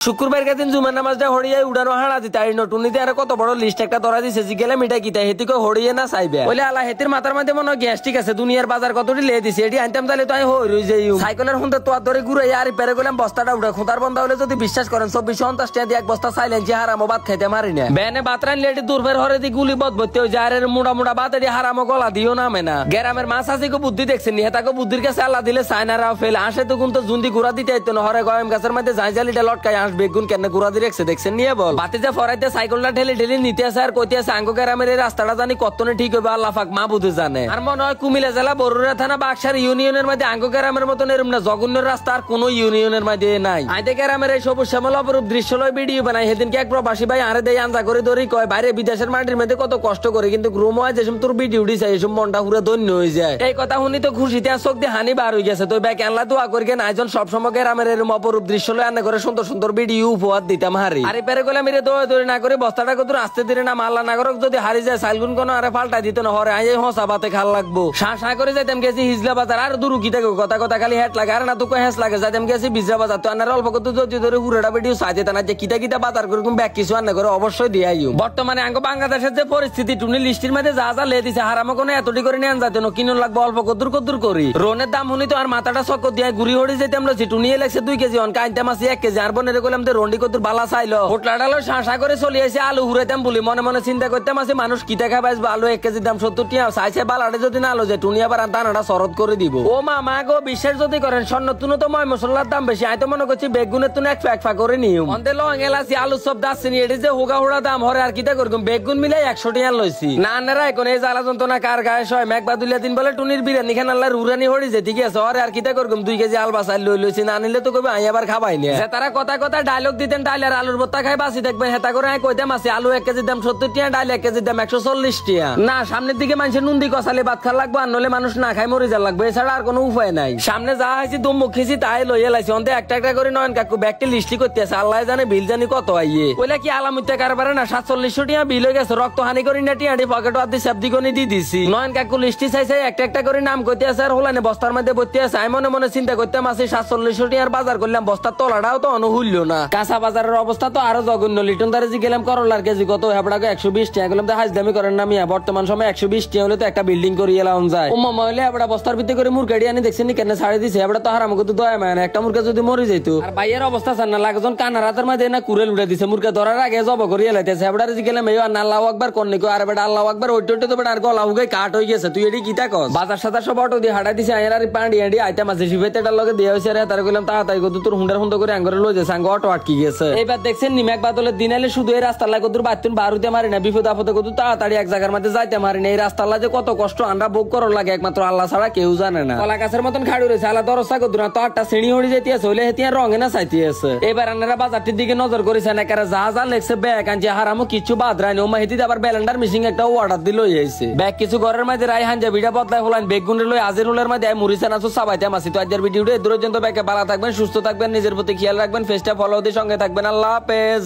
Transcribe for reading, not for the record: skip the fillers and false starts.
শুক্রবার দিন জুমার নামাজটা হরিয়ে উড়ানো হাড়া দিতে আর নটুনিতে আর কত বড় লিস্ট একটা ধরা দিছে জিগেলে মিটা কিতা হেতিকে হরিয়ে না চাইবে বলে আলা হেতির মাথার মধ্যে মনে গ্যাস ঠিক আছে দুনিয়ার বাজার কতটি লে দিছে এটি আনতাম তাহলে তো আমি হই যাই সাইকেলের হুন্দে তো ধরে ঘুরে আর পেরে গেলাম বস্তাটা উঠে খোঁতার বন্ধ হলে যদি বিশ্বাস করেন 2450 টাকা দিয়ে এক বস্তা চাইলেন যে হারামো ভাত খাইতে মারি না বেনে বাতরান লেটি দূরফের হরে দি গুলি বদ ভর্তি হয়ে যায় মুড়া মুড়া ভাত এটি হারামো গলা দিও নামে না গ্রামের মাছ আছে কো বুদ্ধি দেখছেন নেতাকে বুদ্ধির কাছে আল্লাহ দিলে সাইনারাও ফেল আসে তো কিন্তু জুন্দি গুড়া দিতে আইতো না হরে গয়ম গাছের মধ্যে জাইজালিটা লটকায় আস বেগুন কেন গুড়া দিয়ে রেখছে দেখছেন নিয়ে বল বাতি যে ফরাইতে সাইকেলটা ঠেলে ঠেলে নিতে আসে আর কইতে আসে আঙ্গো গ্রামের এই রাস্তাটা জানি কতনে ঠিক হবে আল্লাহ পাক মাহবুদে জানে আর মনে হয় কুমিল্লা জেলা বরুড়া থানা বাক্সার ইউনিয়নের মধ্যে আঙ্গো গ্রামের মতন এরম না জঘন্য রাস্তা আর কোন ইউনিয়নের মধ্যে নাই আইতে গ্রামের এই সবুজ শ্যামল অপরূপ দৃশ্য লয় ভিডিও বানাই সেদিনকে এক প্রবাসী ভাই আরে দেই আনজা করে ধরি কয় বাইরে বিদেশের মাটির মধ্যে কত কষ্ট করে কিন্তু রুম হয় যেসব তোর ভিডিও দিছে এইসব মনটা পুরো ধন্য হয়ে যায় এই কথা শুনি তো খুশিতে চোখ দিয়ে হানি বার হয়ে গেছে তো ব্যাক আল্লাহ দোয়া করি কেন আইজন সবসময় গ্রামের এরম অপরূপ দৃশ্য লয় আনে করে সুন্দর সুন্দর ভিডিও উপহার দিতাম হারি আরে পেরে গেলে মেরে দৌড়ে দৌড়ে না করে বস্তাটা কত আসতে দিলে না মাল্লা না করক যদি হারি যায় সাইলগুন কোন আরে পাল্টা দিত না হরে আই হসা বাতে খাল লাগবো শা করে যাইতাম গেছি হিজলা বাজার আর দূর কি থাকে কথা কথা খালি হেট লাগে আর না তো হেস লাগে যাইতাম গেছি বিজরা বাজার তো আনার অল্প কত যদি ধরে হুড়াটা ভিডিও সাজে তা না যে কিটা কিটা বাজার করে ব্যাগ কিছু আনে করে অবশ্যই দিয়ে আইও বর্তমানে আঙ্গ বাংলাদেশের যে পরিস্থিতি টুনি লিস্টির মধ্যে যা যা লে দিছে হারামো কোনো এতটি করে নেন যাতে কিনুন লাগবো অল্প কদ্দুর করি রোনের দাম শুনি তো আর মাথাটা চক্কর দিয়ে ঘুরি হড়ি যেতাম লছি টুনি লাগছে 2 কেজি অন কাইনতাম আছে 1 কেজি আর বনের গেলাম তো রন্ডি কদ্দুর বালা চাইলো হোটলাটালো শা করে চলে আসে আলু হুরাইতাম বলি মনে মনে চিন্তা করতাম আছে মানুষ কি টাকা পাইবে আলু 1 কেজির দাম 70 টাকা চাইছে বালাটে যদি না আলো যে টুনি আবার দানাটা শরৎ করে দিব ও মা গো বিশ্বাস যদি করেন স্বর্ণ তুনো তো ময় মশলার দাম বেশি আই তো মনে করছি বেগুনের তুনো এক ফ্যাক করে নিও অন্তে লং এলাচি আলু সব দাসনি এটি যে হুগা হুড়া দাম হরে আর কিটা করগম বেগুন মিলাই 100 টাকা লইছি না আনারা এখন এই জ্বালা যন্ত্রণা কার গায়ে হয় মেঘ বাদুলিয়া দিন বলে টুনির বিরিয়ানি খান আল্লাহ রুরানি হড়ি যে ঠিক আছে হরে আর কিটা করগম 2 কেজি আলু বাসাই লইছি না নিলে তো কবে আই আবার খাবাই না যে তারা কথা কথা ডায়লগ দিতেন ডাইলার আলুর ভর্তা খাই বাসি দেখবেন হেতা করে আই কইতাম আছে আলু 1 কেজির দাম 70 টাকা ডাইল 1 কেজির দাম 140 টাকা না সামনের দিকে মানুষের নুন্দি কসালে ভাত খা লাগবে আর নলে মানুষ না খাই মরে যা লাগবে এছাড়া আর কোনো উপায় নাই সামনে যা হয়েছি দুম মুখিছি তাই লইয়া লাইছি অন্তে একটা একটা করে নয়ন কাকু ব্যাগটি লিস্টি করতে আছে আল্লাহ জানে বিল জানি কত আইয়ে ওইলা কি আলামুত্তে কারবারে না 4700 টাকা বিল হয়ে গেছে রক্ত হানি করে না টিয়াডি পকেট আদি শব্দি কোনি দি দিছি নয়ন কাকু লিস্টি চাইছে একটা একটা করে নাম কইতে আছে আর হলানে বস্তার মধ্যে ভর্তি আছে আমি মনে মনে চিন্তা করতাম আছে 4700 টাকার বাজার করলাম বস্তার তলাটাও তো অনুহূল্য না কাঁচা বাজারের অবস্থা তো আরো জঘন্য লিটন দারে জি গেলাম করলার কেজি কত হেবড়াকে 120 টাকা গেলাম তো হাজদামি করেন না মিয়া বর্তমান সময় 120 টাকা হলে তো একটা বিল্ডিং করিয়ে লাউন যায় ও মামা হইলে হেবড়া বস্তার ভিতরে করে মুরগাড়ি আনি দেখছেন কেন ছাড়ে দিছে হেবড়া তো হারাম কত দয়া মানে একটা মুরগা যদি মরে যাইতো আর ভাইয়ের অবস্থা চান না লাগজন কানা রাতের মধ্যে না কুরেল উড়ে দিছে মুরগা ধরার আগে জব করিয়ে লাইতেছে হেবড়ারে জি গেলাম এই আল্লাহু আকবার কোন নিকো আর বেটা আল্লাহু আকবার ওইটো তো বেটা আর গলা হুগাই কাট হই গেছে তুই এডি কিটা কস বাজার সাদা সব অটো দিয়ে হাঁটা দিছে আয়ার আর পান্ডি এডি আইতাম আছে শিবেতেটার লগে দেয়া হইছে রে তার কইলাম তাড়াতাড়ি কত তোর হুন্ডার হুন্ড করে আঙ্গরে লই যাচ্ছে আঙ্গ অটো আটকি গেছে এইবার দেখছেন নিমেক বাদলের দিন আইলে শুধু এই রাস্তা লাগো তোর বাতুন বারুতে মারি না বিপদ আপদে কত তাড়াতাড়ি এক জায়গার মধ্যে যাইতে মারি না এই রাস্তা যে কত কষ্ট আমরা ভোগ করার লাগে একমাত্র আল্লাহ ছাড়া কেউ জানে না কলা গাছের মতন খাড়ি রয়েছে আল্লাহ দরজা কত না তো আটটা শ্রেণী হড়ি যেতে আছে হইলে হেতিয়া রঙে না চাইতে আছে এবার আনারা বাজারটির দিকে নজর করেছে না কারা যা যা লেখছে ব্যাগ আনছে হারামো কিছু বাদ রাইনি ও মাহিতি আবার ব্যালেন্ডার মিশিং একটা অর্ডার দিল হইছে ব্যাগ কিছু ঘরের মধ্যে রাই হানজা বিড়া বদলাই হলান বেগুন লই আজের হুলের মধ্যে মুরিসা নাচো সাবাইতে মাসি তো আজকের ভিডিওটা দূর পর্যন্ত ব্যাগে ভালো থাকবেন সুস্থ থাকবেন নিজের প্রতি খেয়াল রাখবেন ফেসটা ফলো দিয়ে সঙ্গে থাকবেন আল্লাহ হাফেজ।